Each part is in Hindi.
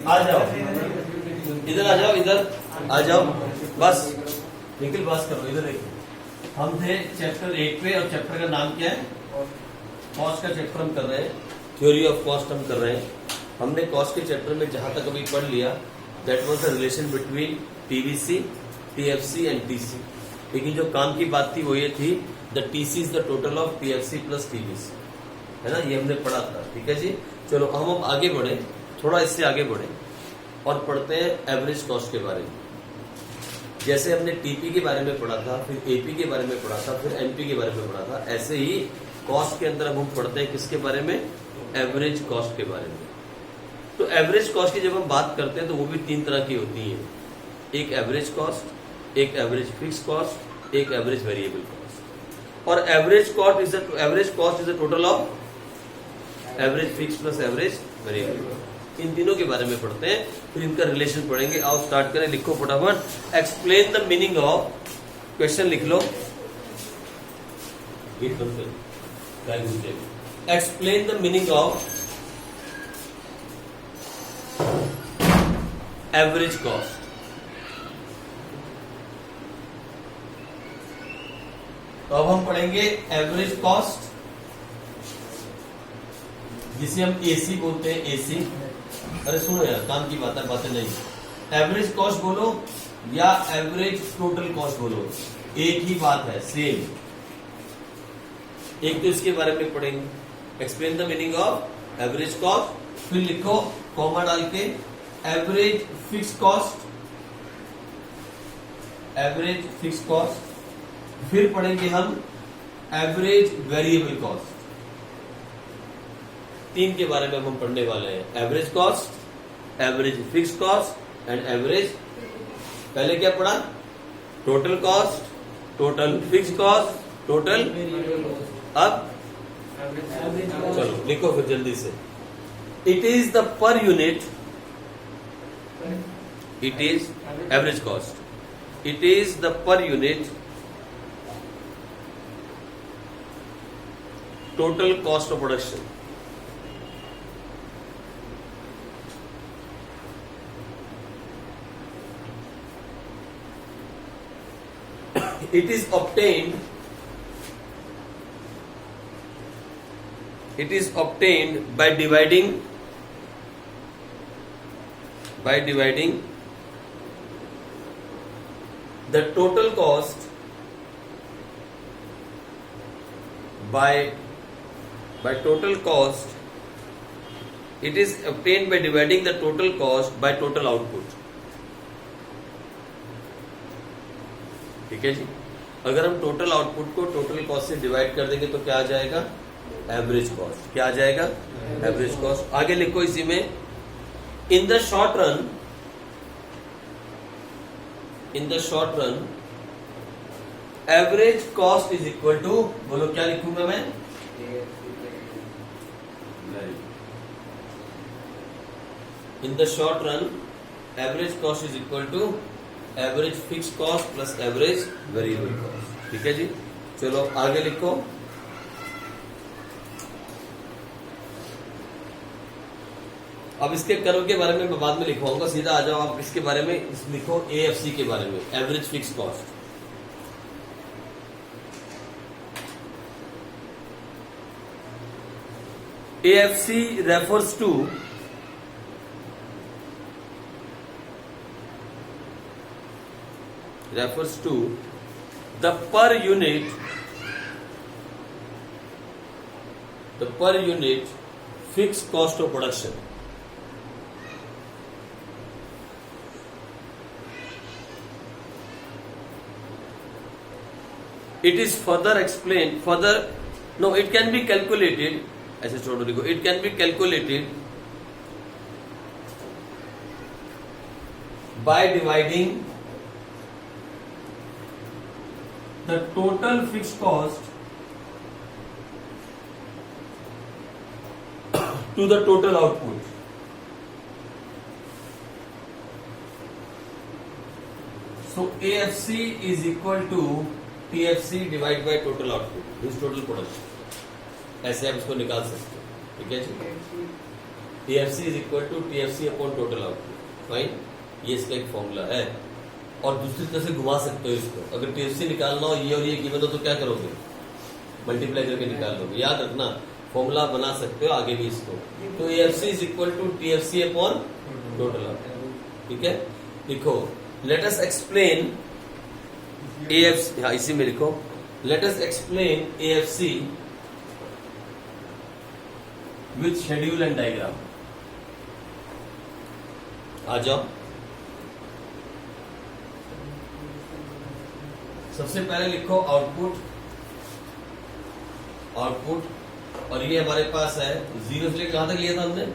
आ जाओ, इधर आ जाओ, इधर आ जाओ, बस निखिल बस करो, इधर देखो। हम थे चैप्टर 8 पे और चैप्टर का नाम क्या है? कॉस्ट का चैप्टर हम कर रहे हैं, थ्योरी ऑफ कॉस्ट हम कर रहे हैं। हमने कॉस्ट के चैप्टर में जहां तक अभी पढ़ लिया, that was the relation between PVC, TFC and TC. लेकिन जो काम की बात थी वो ये थी, the TC is the total of PFC plus TVC, है ना, ये हमने पढ़ा था। ठीक है जी, चलो हम अब आगे बढ़े, थोड़ा इससे आगे बढ़े और पढ़ते हैं एवरेज कॉस्ट के बारे में। जैसे हमने टीपी के बारे में पढ़ा था, फिर एपी के बारे में पढ़ा था, फिर एमपी के बारे में पढ़ा था, ऐसे ही कॉस्ट के अंदर अब हम पढ़ते हैं किसके बारे में? एवरेज कॉस्ट के बारे में। तो एवरेज कॉस्ट की जब हम बात करते हैं तो वो भी तीन तरह की होती है, एक एवरेज कॉस्ट, एक एवरेज फिक्स कॉस्ट, एक एवरेज वेरिएबल कॉस्ट। और average cost is the total of average fix plus average variable. इन तीनों के बारे में पढ़ते हैं, फिर इनका रिलेशन पढ़ेंगे। आओ स्टार्ट करें, लिखो फटाफट। Explain the meaning of, question लिख लो, explain the meaning of average cost. तो अब हम पढ़ेंगे एवरेज कॉस्ट, जिसे हम एसी बोलते हैं, एसी। अरे सुनो यार, काम की बात है, बातें नहीं। एवरेज कॉस्ट बोलो या एवरेज टोटल कॉस्ट बोलो, एक ही बात है, सेम। एक तो इसके बारे में पढ़ेंगे, explain the meaning of average cost, फिर लिखो कॉमा डाल के average fix cost, average fix cost, फिर पढ़ेंगे हम एवरेज वेरिएबल कॉस्ट। तीन के बारे में हम पढ़ने वाले हैं, average cost, average fix cost and average. पहले क्या पढ़ा? Total cost, total fix cost, total. अब चलो लिखो फिर जल्दी से। It is the per unit, it is average cost, it is the per unit total cost of production. It is obtained by dividing the total cost by total cost. It is obtained by dividing the total cost by total output. ठीक है जी, अगर हम टोटल आउटपुट को टोटल कॉस्ट से डिवाइड कर देंगे तो क्या आ जाएगा? Average cost. क्या आ जाएगा? Average cost. आगे लिखो इसी में, in the short run, in the short run average cost is equal to, बोलो क्या लिखूंगा मैं? In the short run average cost is equal to average fix cost plus average variable cost. ठीक है जी, चलो आगे लिखो। अब इसके कर्व के बारे में मैं बाद में लिखवाऊंगा, सीधा आ जाओ आप इसके बारे में, लिखो एएफसी के बारे में, average fix cost. AFC refers to the per unit fixed cost of production. It is further explained, it can be calculated, ऐसे छोड़ो लिखो, it can be calculated by dividing the total fixed cost to the total output. So AFC is equal to TFC divided by total output, this total production. ऐसे आप इसको निकाल सकते हैं। ठीक है जी, AFC is equal to TFC upon total output. Fine, ये इसका एक फॉर्मूला है। और दूसरी तरह से घुमा सकते हो इसको, अगर TFC निकालना हो ये और ये गिवन हो तो क्या करोगे, मल्टीप्लाई करके निकाल लोगे। याद रखना, फॉर्मूला बना सकते हो आगे भी इसको। तो AFC is equal to TFC upon total output. ठीक है, लिखो लेट अस एक्सप्लेन AFC, हाँ इसी में लिखो let us explain AFC with schedule and diagram. आ जाओ, सबसे पहले लिखो आउटपुट, आउटपुट, और ये हमारे पास है जीरो से कहां तक लिया था हमने,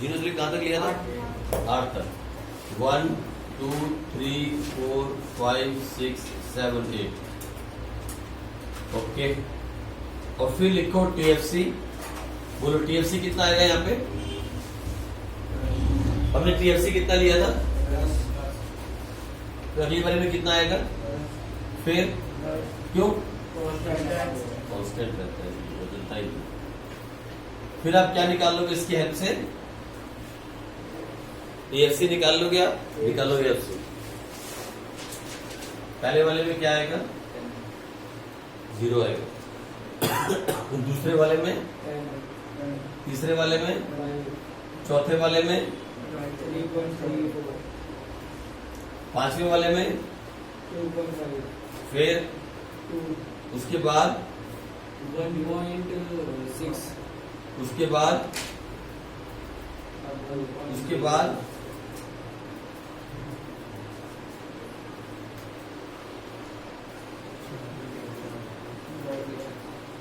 जीरो से कहां तक लिया था, 8 तक। 1 2 3 4 5 6 7 8। ओके, और फिर लिखो TFC। बोलो TFC कितना आएगा यहाँ पे, हमने TFC कितना लिया था, तो अगली बारे में कितना आएगा, फिर क्यों कांस्टेंट रहता है, बदलता ही। फिर आप क्या निकाल लोगे इसकी हेल्प से, AFC निकाल लोगे आप, निकालो AFC। पहले वाले में क्या आएगा, 0 आएगा। दूसरे वाले में, तीसरे वाले में, चौथे वाले में, पांचवें वाले में, फिर उसके बाद 1.6, उसके बाद उसके बाद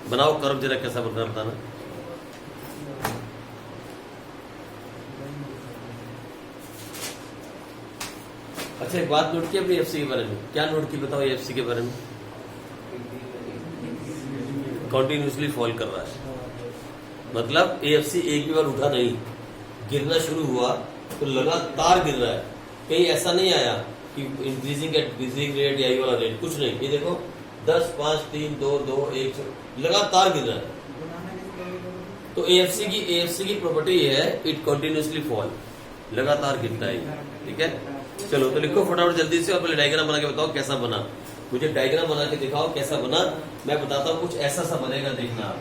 बनाओ कर्व जरा कैसा बन रहा है बताना। अच्छा एक बात नोट की अपनी AFC के बारे में, क्या नोट की बताओ AFC के बारे में, कॉन्टिन्यूसली फॉल कर रहा है, मतलब AFC एक भी बार उठा नहीं, गिरना शुरू हुआ तो लगातार गिर रहा है। कहीं ऐसा नहीं आया कि इंक्रीजिंग एट डिक्रीजिंग रेट या ये वाला रेट, कुछ नहीं। ये देखो 10 5 3 2 2 1 लगातार गिर रहा है। तो AFC की प्रॉपर्टी ये है, इट कंटिन्यूसली फॉल, लगातार गिरता है। ठीक है, चलो तो लिखो फटाफट जल्दी से, और पहले डायग्राम बना के बताओ कैसा बना, मुझे डायग्राम बना के दिखाओ कैसा बना। मैं बताता हूँ कुछ ऐसा सा बनेगा, देखना आप,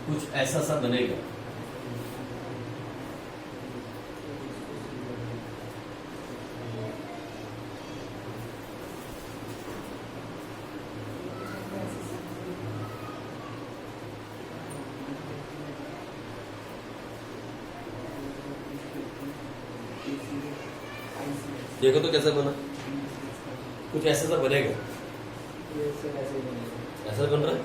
कुछ ऐसा सा बनेगा। देखो तो कैसा बना, कुछ ऐसा सा बनेगा, ऐसा बन रहा है।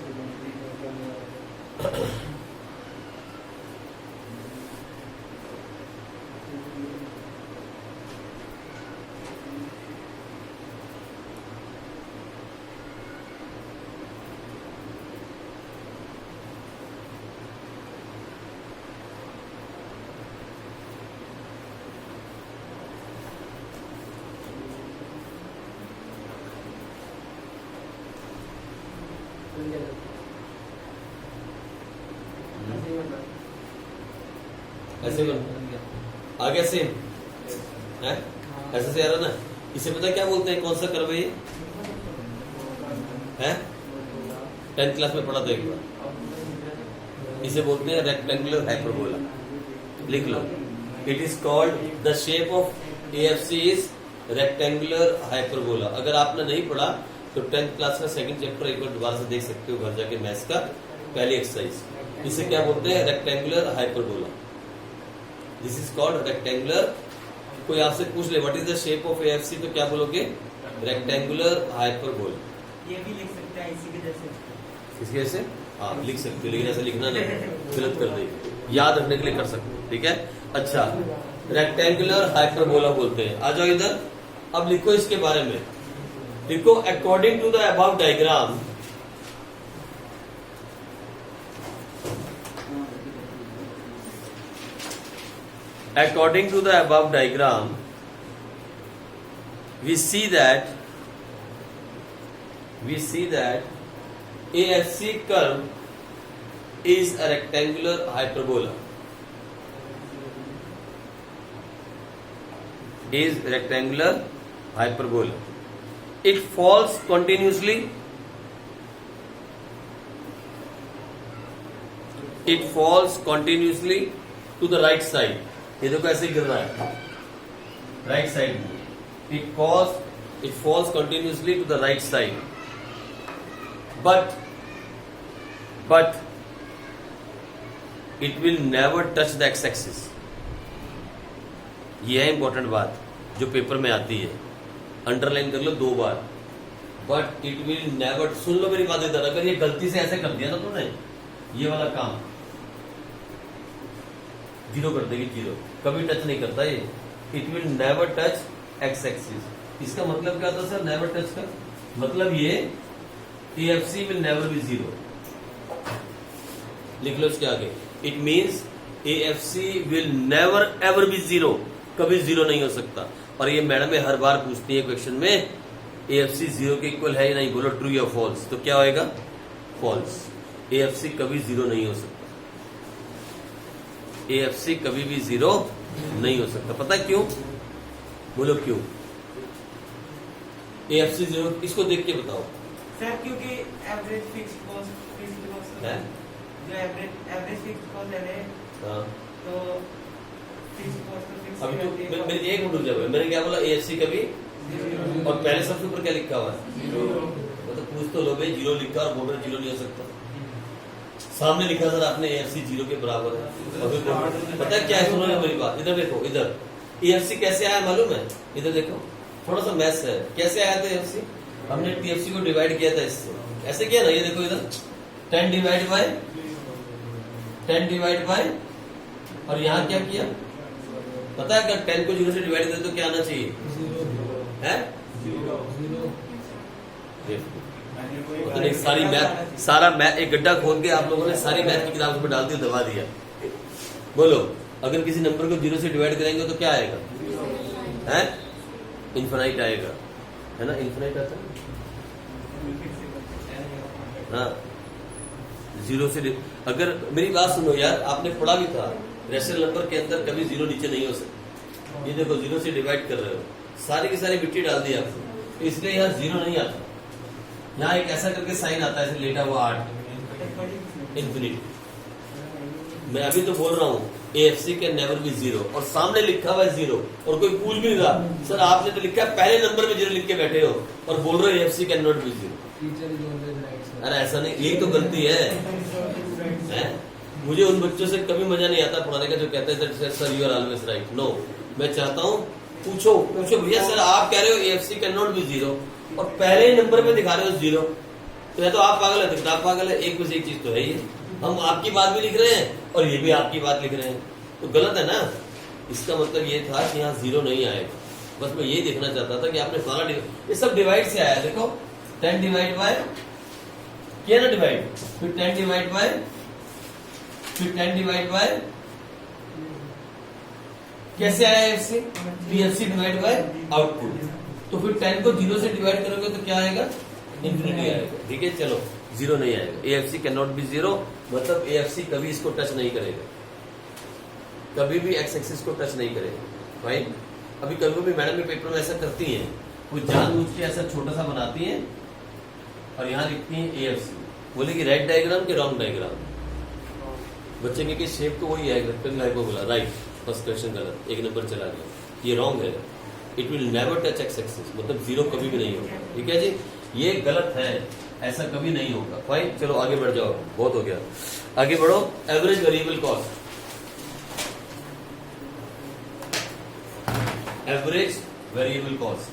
ऐसे बन आगे सेम है, ऐसे से आ रहा ना। इसे पता क्या बोलते हैं, कौन सा कर्व है ये, है 10th क्लास में पढ़ा था एक बार। इसे बोलते हैं रेक्टेंगुलर हाइपरबोला, लिख लो। It is called the shape of AFC is rectangular hyperbola. अगर आपने नहीं पढ़ा तो 10th क्लास का सेकंड चैप्टर एक बार दोबारा से देख सकते हो घर जाके, मैथ्स का पहली एक्सरसाइज। इसे क्या बोलते हैं, rectangular hyperbola. This is called rectangular. कोई आपसे पूछ ले what is the shape of AFC तो क्या बोलोगे, रेक्टेंगुलर हाइपरबोला। ये भी लिख सकते हैं इसी के जैसे, इसके जैसे हाँ लिख सकते हो, लेकिन ऐसे लिखना नहीं, गलत कर देगी, याद रखने के लिए कर सकते हो। ठीक है, अच्छा रेक्टेंगुलर हाइपरबोला बोलते हैं। आ जाओ इधर, अब लिखो इसके बारे में। लिखो according to the above diagram, according to the above diagram, we see that AFC curve is a rectangular hyperbola. Is rectangular hyperbola. It falls continuously. It falls continuously to the right side. ये देखो ऐसे गिर रहा है right side में. It falls continuously to the right side. But it will never touch the x-axis. ये है इंपॉर्टेंट बात जो पेपर में आती है, अंडरलाइन कर लो 2 बार. बट इट विल नेवर, सुन लो मेरी बात इधर, अगर ये गलती से ऐसे कर दिया ना तुमने, ये वाला काम जीरो कर देगी, जीरो कभी टच नहीं करता ये. It will never touch x axis. इसका मतलब क्या था सर नेवर टच का? मतलब ये AFC will never be zero. लिख लो इसके आगे. It means AFC will never ever be zero. कभी जीरो नहीं हो सकता. और ये मैडम हर बार पूछती है क्वेश्चन में, AFC जीरो के इक्वल है या नहीं, बोलो ट्रू या फॉल्स. तो क्या होएगा? फॉल्स. AFC कभी जीरो नहीं हो सकता. AFC कभी भी जीरो नहीं हो सकता. पता क्यों? बोलो क्यों? AFC जीरो, इसको देख के बताओ. सर क्योंकि एवरेज फिक्स्ड कॉस्ट है जो एवरेज फिक्स्ड कॉस्ट है हाँ. तो फिक्स्ड कॉस्ट तो फिक्स अभी तो मेरे एक मिनट रुक जाओ. मैंने क्या बोला? AFC कभी, और पहले सबसे ऊपर क्या लिखा हुआ है? मतलब पूछ तो लो भाई, जीरो लिखा और बोल रहे जीरो नहीं हो सकता. सामने लिखा सर आपने AFC जीरो के बराबर है. और फिर पता है क्या है? सुनो मेरी बात, इधर देखो. इधर AFC कैसे आया मालूम है? इधर देखो, थोड़ा सा मैथ्स है. कैसे आया था AFC? हमने TFC को डिवाइड किया था इससे. ऐसे किया ना, ये देखो इधर 10 डिवाइड बाय और यहाँ क्या किया पता है? अगर 10 को 0 से डिवाइड करें तो क्या आना चाहिए? है तो नहीं, सारा मैथ एक गड्ढा खोद के आप लोगों ने सारी मैथ की किताब पर डाल दी, दबा दिया. बोलो अगर किसी नंबर को 0 से डिवाइड करेंगे तो क्या आएगा? है इन्फिनाइट आएगा, है ना? इन्फिनाइट आता है हाँ. 0 से अगर मेरी बात सुनो यार, आपने पढ़ा भी था रेशनल नंबर के अंदर कभी 0 नीचे नहीं हो सकता. ये देखो 0 से डिवाइड कर रहे हो, सारी की सारी मिट्टी डाल दी आपने, इसलिए यहाँ 0 नहीं आता. यहाँ एक ऐसा करके साइन आता है, ऐसे लेटा हुआ 8 इन्फिनिटी. मैं अभी तो बोल रहा हूँ AFC can never be zero, और सामने लिखा हुआ है 0 और कोई पूछ भी नहीं रहा. सर आपने तो लिखा है पहले नंबर में 0 लिख के बैठे हो और बोल रहे हो AFC can not be zero. अरे ऐसा नहीं, यही तो गलती है. मुझे उन बच्चों से कभी मजा नहीं आता पढ़ाने का जो कहते हैं sir you are always right. No, मैं चाहता हूँ पूछो भैया सर आप कह रहे हो AFC can not be zero और पहले ही नंबर में दिखा रहे हो 0, तो या तो आप पागल है, किताब पागल है. एक बस एक चीज तो है ये, हम आपकी बात भी लिख रहे हैं और ये भी आपकी बात लिख रहे हैं, तो गलत है ना. इसका मतलब ये था कि यहाँ 0 नहीं आएगा. बस मैं ये देखना चाहता था कि आपने सारा ये सब डिवाइड से आया. देखो 10 डिवाइड बाय किया ना डिवाइड, फिर 10 डिवाइड बाय, फिर 10 डिवाइड बाय कैसे आया AFC डिवाइड बाय आउटपुट. तो फिर 10 को 0 से डिवाइड करोगे तो क्या आएगा? इन्फिनिटी आएगा. ठीक है चलो 0 नहीं आएगा. AFC can not be zero, मतलब AFC कभी इसको टच नहीं करेगा, कभी भी एक्स एक्सिस को टच नहीं करेगा. फाइन. अभी कभी भी मैडम के पेपर में ऐसा करती हैं, कोई जानबूझ के ऐसा छोटा सा बनाती हैं और यहाँ लिखती है AFC, बोले कि राइट डायग्राम के रॉन्ग डायग्राम. बच्चे के शेप तो वही है rectangle hyperbola. Right, first question गलत, एक नंबर चला गया. ये रॉन्ग है. It will never touch x axis, मतलब 0 कभी भी नहीं होगा. ठीक है जी, ये गलत है, ऐसा कभी नहीं होगा. फाइन, चलो आगे बढ़ जाओ, बहुत हो गया. आगे बढ़ो. Average variable cost. Average variable cost.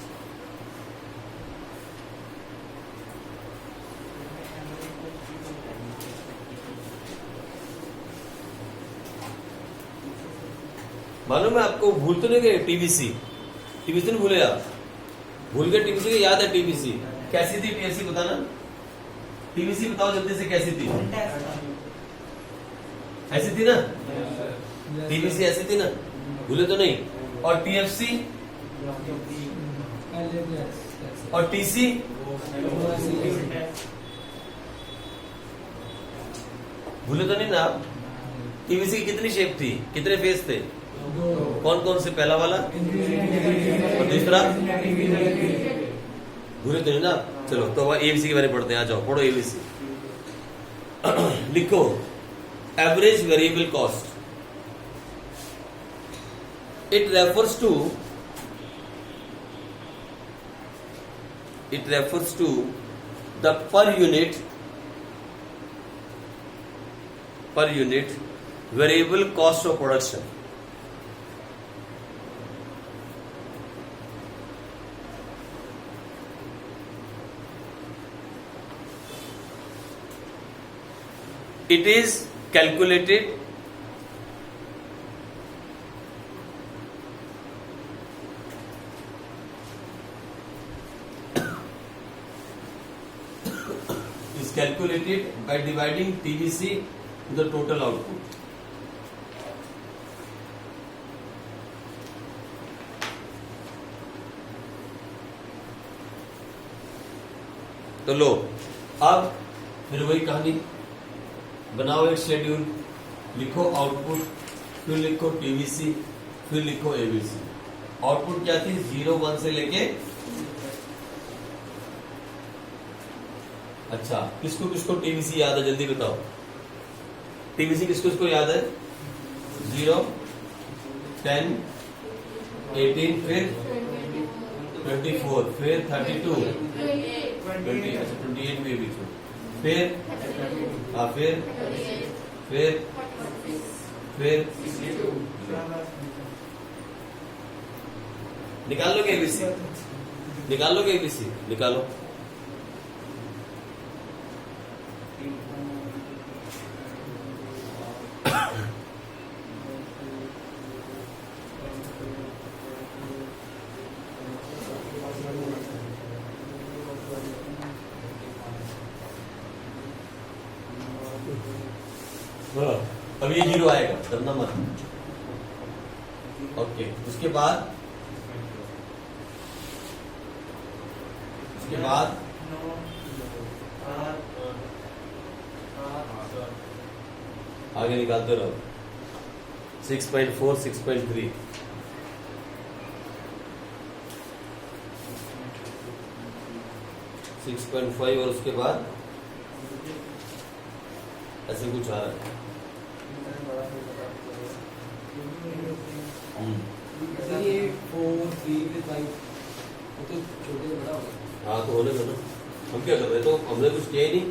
मालूम है आपको? भूल तो नहीं गए? TBC नहीं भूले आप? भूल गए TBC को? याद है TBC कैसी थी? TBC बताना. TBC बताओ जल्दी से, कैसी थी? ऐसी थी ना? TBC ऐसी थी ना? भूले तो नहीं? और TFC और TC भूले तो नहीं ना आप? पीवीसी की कितनी शेप थी, कितने फेस थे? कौन कौन से? पहला वाला और दूसरा? भूले तो नहीं ना? चलो तो अब एबीसी के बारे में पढ़ते हैं। आ जाओ पढ़ो एबीसी। लिखो average variable cost. It refers to the per unit variable cost of production. It is calculated by dividing TVC to the total output. तो लो अब फिर वही कहानी, बनाओ एक शेड्यूल, लिखो आउटपुट, फिर लिखो टीवीसी, फिर लिखो एबीसी। आउटपुट क्या थी? 0, 1 से लेके, अच्छा किसको किसको टीवीसी याद है जल्दी बताओ। टीवीसी किसको किसको याद है? 0, 10, 18, फिर 24, फिर 32, 20, अच्छा 28 भी बीच में, फिर हाँ फिर निकाल लोगे एबीसी? निकाल लोगे एबीसी? निकालो। अब ये 0 आएगा, डरना मत। ओके, उसके बाद आगे निकालते रहो। 6.4, 6.3, 6.5 और उसके बाद ऐसे कुछ आ रहा है। ये 4, 3, 5 तो छोटे बड़ा होगा। हाँ तो होने दो ना, हम क्या कर रहे हैं? तो हमने कुछ किया ही नहीं,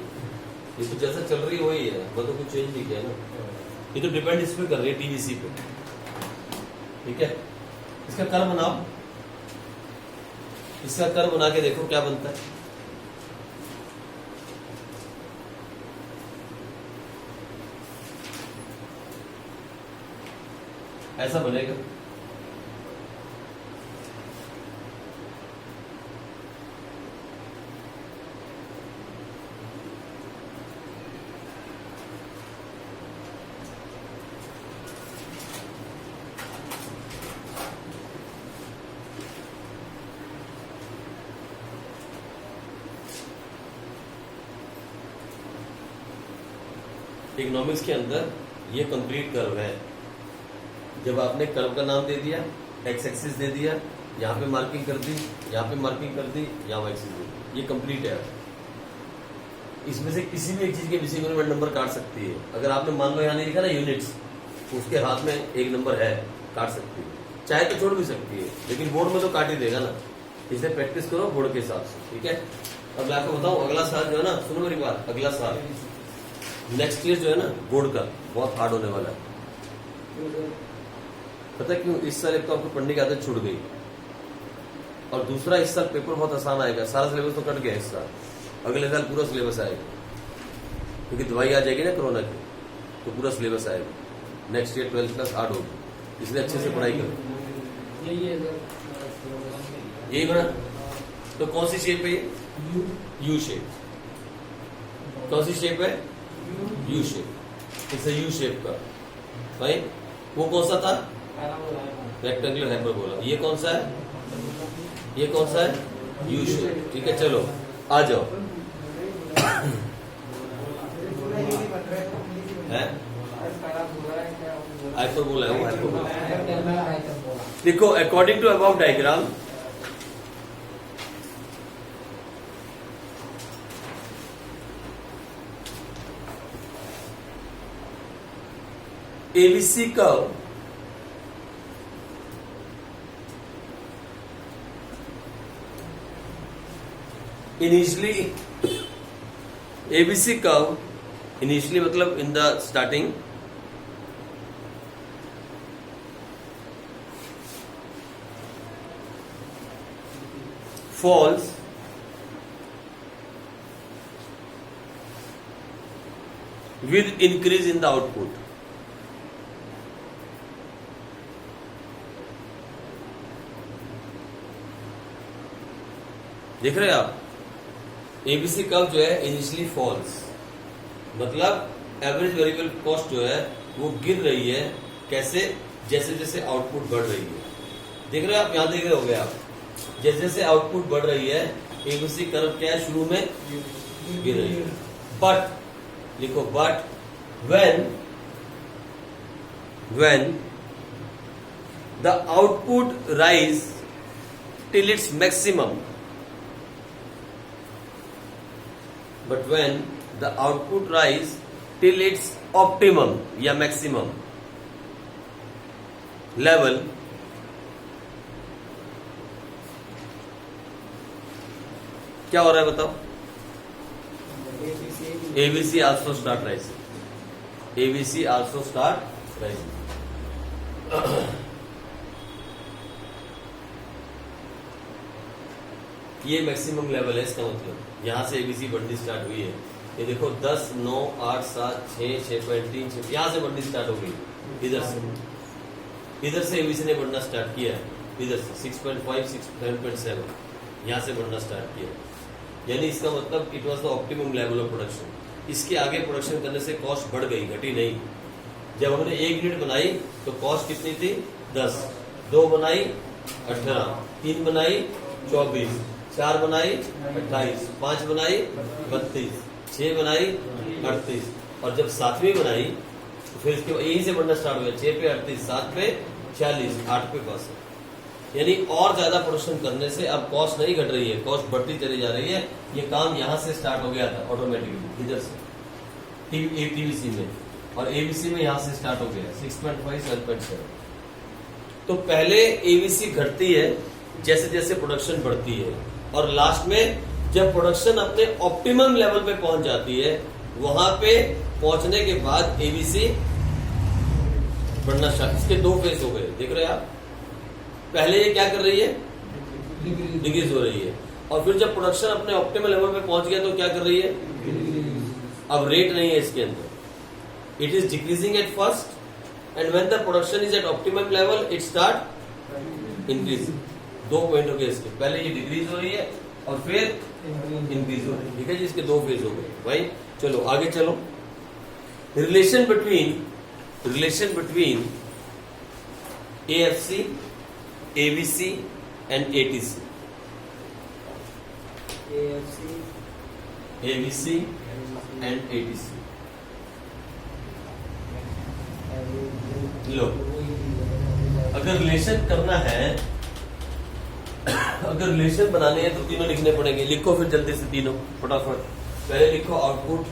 ये तो जैसा चल रही है वही है, मैं तो कुछ चेंज नहीं किया ना। ये तो डिपेंड इस पे कर रही है, टीवीसी पे। ठीक है, इसका कर्व बनाओ, इसका कर्व बना के देखो क्या बनता है। ऐसा बनेगा। इकोनॉमिक्स के अंदर ये कंप्लीट कर्व है। जब आपने कर्व का नाम दे दिया, एक्स एक्सिस दे दिया, यहाँ पे मार्किंग कर दी, यहाँ पे मार्किंग कर दी, यहाँ वाई एक्सिस दे दी, ये कंप्लीट है। इसमें से किसी भी एक चीज के डिस्क्रिमिनेंट नंबर काट सकती है। अगर आपने मान लो यहाँ नहीं लिखा ना यूनिट्स, तो उसके हाथ में एक नंबर है, काट सकती है। चाहे तो छोड़ भी सकती है, लेकिन बोर्ड में तो काट ही देगा ना। इसलिए प्रैक्टिस करो बोर्ड के हिसाब से। ठीक है, अब मैं आपको बताऊं, अगला साल जो है ना, सुनो मेरी बात, अगला साल नेक्स्ट ईयर जो है ना बोर्ड का बहुत हार्ड होने वाला है। पता है क्यों? इस साल एक तो आपको पढ़ने की आदत छूट गई, और दूसरा इस साल पेपर बहुत आसान आएगा। सारा सिलेबस तो कट गया इस साल, अगले साल पूरा सिलेबस आएगा, क्योंकि दवाई आ जाएगी ना कोरोना की, तो पूरा सिलेबस आएगा। Next year 12th class hard होगी, इसलिए अच्छे से पढ़ाई करो। यही बना। तो कौन सी शेप है ये? U shape. कौन सी शेप है? You shape. इसे यू शेप का भाई, वो कौन सा था? Rectangular hyperbola. ये कौन सा है? ये कौन सा है? यू शेप। ठीक है, चलो आ जाओ। हाइपरबोला है वो हाइपरबोला। Hyperbola hyperbola. देखो according to about diagram ABC curve initially ABC curve initially मतलब in the starting falls with increase in the output. देख रहे हैं आप एबीसी कर्व जो है इनिशियली फॉल्स मतलब एवरेज वेरिएबल कॉस्ट जो है वो गिर रही है। कैसे? जैसे जैसे आउटपुट बढ़ रही है। देख रहे हैं आप, यहां देख रहे होगे आप, जैसे जैसे आउटपुट बढ़ रही है एबीसी कर्व क्या है, शुरू में गिर रही है। बट लिखो but when the output rise till its maximum, but when the output rise till its optimum या maximum level, क्या हो रहा है बताओ? ABC also start rising. ABC also start rising. ये मैक्सिमम लेवल है, इसका मतलब यहां से एबीसी बढ़नी स्टार्ट हुई है। ये देखो 10, 9, 8, 7, 6, 6.3, 6 यहां से बढ़नी स्टार्ट हो गई। इधर से एबीसी ने बढ़ना स्टार्ट किया है, इधर से 6.5, 7.7 यहां से बढ़ना स्टार्ट किया। यानी इसका मतलब it was the optimum level of production. इसके आगे प्रोडक्शन करने से कॉस्ट बढ़ गई, घटी नहीं। जब हमने 1 यूनिट बनाई तो कॉस्ट कितनी थी? 10, 2 बनाई 18, 3 बनाई 24, 4 बनाई 28, 5 बनाई 32, 6 बनाई 38 और जब 7वीं बनाई तो फिर इसके यहीं से बढ़ना स्टार्ट हुआ। 6 पे 38, 7 पे 46, 8 पे 62। यानी और ज्यादा प्रोडक्शन करने से अब कॉस्ट नहीं घट रही है, कॉस्ट बढ़ती चली जा रही है। ये काम यहां से स्टार्ट हो गया था ऑटोमेटिकली इधर से टीवीसी में, और एबीसी में यहां से स्टार्ट हो गया 6.5, 7.7। तो पहले एबीसी घटती है जैसे जैसे प्रोडक्शन बढ़ती है, और लास्ट में जब प्रोडक्शन अपने ऑप्टिमम लेवल पे पहुंच जाती है, वहां पे पहुंचने के बाद एबीसी बढ़ना स्टार्ट। इसके 2 फेज हो गए, देख रहे हैं आप। पहले ये क्या कर रही है? डिक्रीज हो रही है, और फिर जब प्रोडक्शन अपने ऑप्टिमल लेवल पे पहुंच गया तो क्या कर रही है? अब रेट नहीं है इसके अंदर, it is decreasing at first and when the production is at optimum level it start increasing. 2 point हो गए इसके, पहले ये डिक्रीज हो रही है और फिर इंक्रीज हो रही है। ठीक है जी, इसके 2 फेज हो गए भाई। चलो आगे चलो। Relation between AFC, ABC and ATC। ABC and ATC। लो, अगर रिलेशन करना है, अगर रिलेशन बनाने हैं तो तीनों लिखने पड़ेंगे। लिखो फिर जल्दी से तीनों फटाफट। पहले लिखो आउटपुट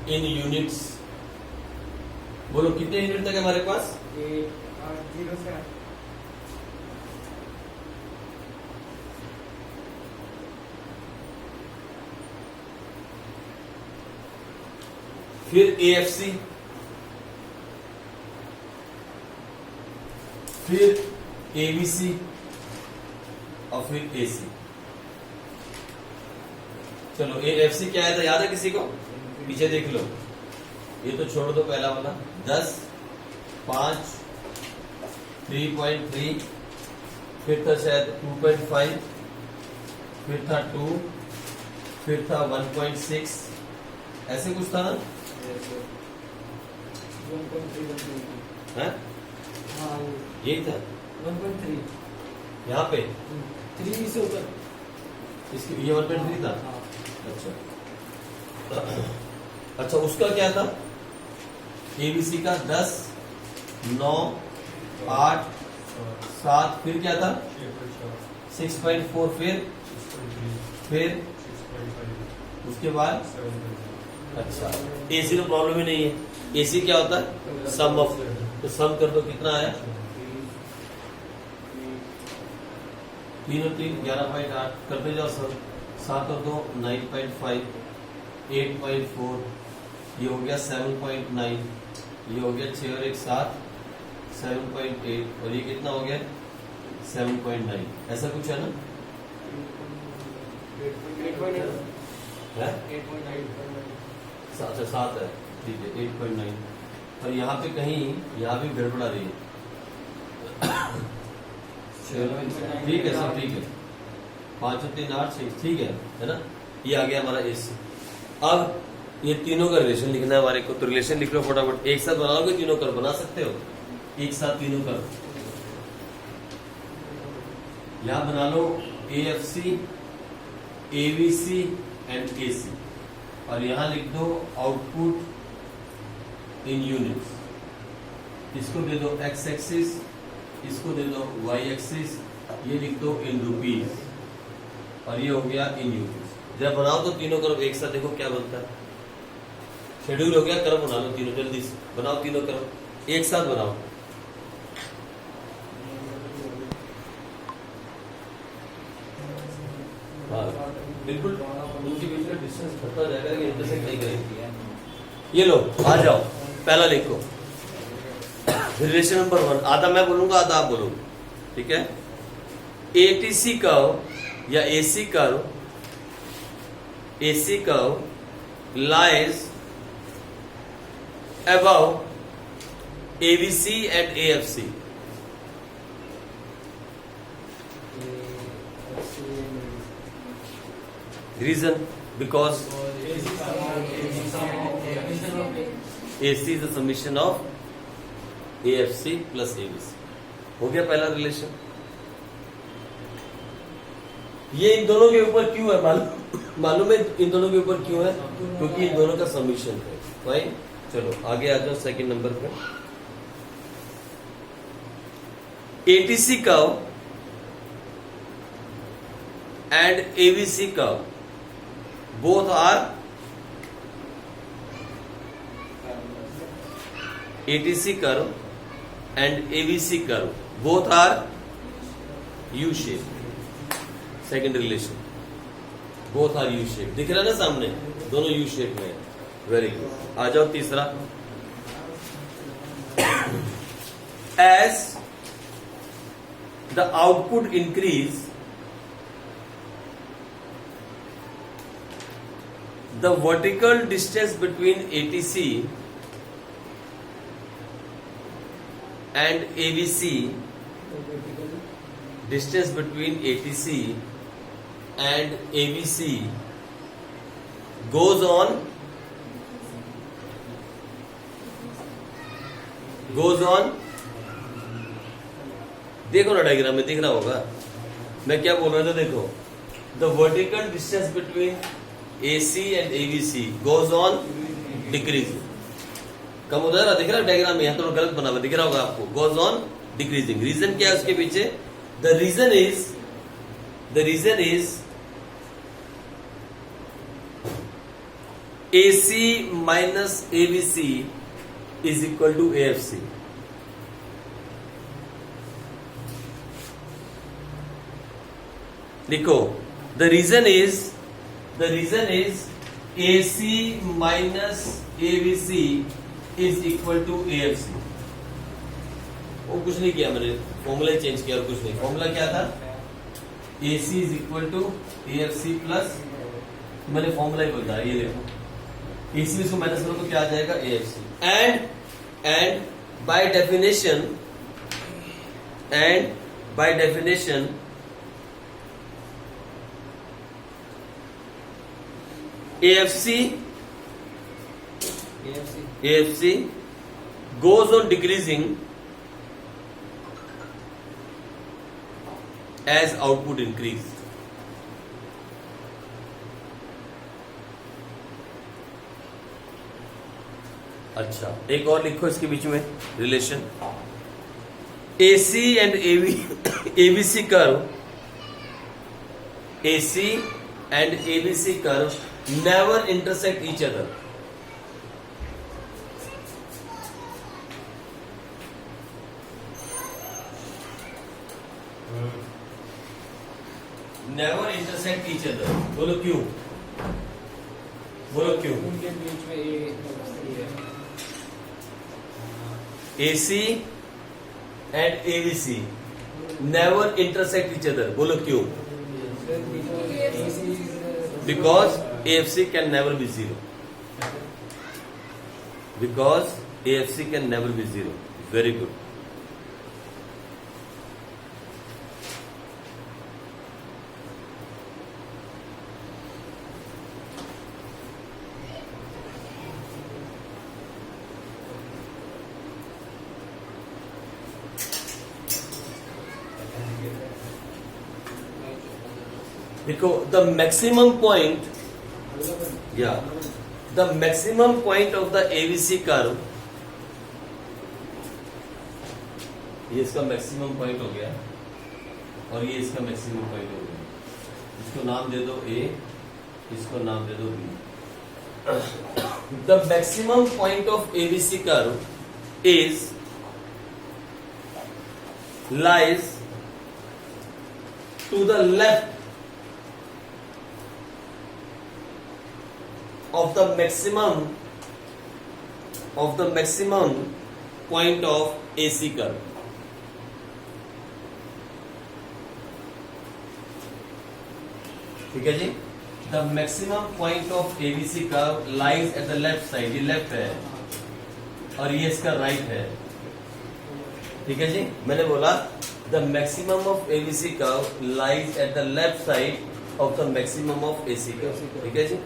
इन यूनिट्स। बोलो कितने यूनिट तक है हमारे पास? 0 से 8। फिर AFC, फिर ABC और फिर AC। चलो AFC क्या आया था, याद है किसी को? पीछे देख लो, ये तो छोड़ दो पहला वाला। 10, 5, 3.3, फिर था शायद 2.5, फिर था 2, फिर था 1.6, ऐसे कुछ था ना? 1.3 है? हाँ, यही था 1.3 यहाँ पे 3 से ऊपर। इसकी ये 1.3 था। हाँ। अच्छा अच्छा, उसका क्या था? एबीसी का 10, 9, 8, 7, फिर क्या था 6.4, फिर उसके बाद अच्छा एसी में प्रॉब्लम ही नहीं है। एसी क्या होता है सम ऑफ, तो सम कर दो कितना आया 3 और 3 11.8 करते जाओ सर 7 और 2 9.5 8.4 ये हो गया 7.9 ये हो गया 6 और 1 7 7.8 और ये कितना हो गया 7.9 ऐसा कुछ है ना है? अच्छा 7 है ठीक है 8.9 और यहाँ पे कहीं यहाँ भी गड़बड़ा रही है ठीक है सब ठीक है 5 और 3 8 6 ठीक है ना। ये आ गया हमारा एसी। अब ये तीनों का रिलेशन लिखना है हमारे को, तो रिलेशन लिख लो फटाफट। एक साथ बनाओगे तीनों कर बना सकते हो, एक साथ तीनों कर यहां बना लो AFC AVC एंड AC और यहां लिख दो आउटपुट इन यूनिट्स। इसको दे दो x एक्सिस, इसको दे दो y एक्सिस, ये लिख दो इन रुपीज और ये हो गया इन यूनिट्स। जब बनाओ तो तीनों करो एक साथ, देखो क्या बनता है। शेड्यूल हो गया, करो बना लो तीनों, जल्दी से बनाओ तीनों करो एक साथ बनाओ। हाँ बिल्कुल उनके बीच में डिस्टेंस घटता जाएगा कि इंटरसेक्ट नहीं करेंगे। ये लो आ जाओ, पहला लिखो रिलेशन नंबर 1। आधा मैं बोलूंगा आधा आप बोलोगे, ठीक है। ATC कर्व या AC curve lies above AVC and AFC. Reason because AC is the summation of AFC plus AVC. हो गया पहला रिलेशन। ये इन दोनों के ऊपर क्यों है मालूम है इन दोनों के ऊपर क्यों है, क्योंकि इन दोनों का समीशन है। फाइन, चलो आगे आ जाओ सेकंड नंबर पे। ATC curve and AVC curve both are ATC curve and AVC curve both are U shape। second relation both are U shape, दिख रहा है ना सामने, दोनों U shape में है। वेरी गुड, आ जाओ तीसरा। as the output increase the vertical distance between ATC and AVC, distance between ATC and AVC goes on देखो ना डायग्राम में दिख रहा होगा मैं क्या बोल रहा था। देखो the vertical distance between AC and AVC goes on decreasing, कम होता है ना, दिख रहा है डायग्राम में, यहाँ तो गलत बना हुआ दिख रहा होगा आपको। goes on decreasing, रीजन क्या है उसके पीछे? the reason is AC minus AVC is equal to AFC। लिखो the reason is AC minus AVC is equal to AFC। वो कुछ नहीं किया मैंने, फॉर्मूला चेंज किया और कुछ नहीं। फॉर्मूला क्या था? AC is equal to AFC plus, मैंने फॉर्मूला ही बताया, ये देखो AC इसको माइनस करो तो क्या आ जाएगा? AFC। And by definition AFC goes on decreasing as output increase। अच्छा, एक और लिखो इसके बीच में relation. AC and ABC curve, AC and ABC curve never intersect each other. Never intersect each other, बोलो क्यों? बोलो क्यों? उनके बीच में ये है। AC and ABC never intersect each other, बोलो क्यों? Because AFC can never be zero. Because AFC can never be zero. Very good. देखो द मैक्सिमम पॉइंट या the maximum point of the ABC curve, ये इसका मैक्सिमम पॉइंट हो गया और ये इसका मैक्सिमम पॉइंट हो गया। इसको नाम दे दो ए, इसको नाम दे दो B. The maximum point of ABC curve is lies to the left of the maximum point of AC curve. ठीक है जी, the maximum point of ABC curve lies at the left side, ये लेफ्ट है और ये इसका राइट है। ठीक है जी, मैंने बोला the maximum of ABC curve lies at the left side of the maximum of AC curve। ठीक है जी,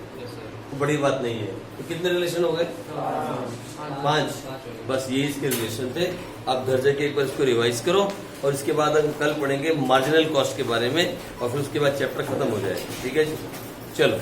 बड़ी बात नहीं है। तो कितने रिलेशन हो गए? 5। बस ये इसके रिलेशन थे। आप घर जाके एक बार इसको रिवाइज करो और इसके बाद हम कल पढ़ेंगे मार्जिनल कॉस्ट के बारे में और फिर उसके बाद चैप्टर खत्म हो जाएगा। ठीक है जी, चलो।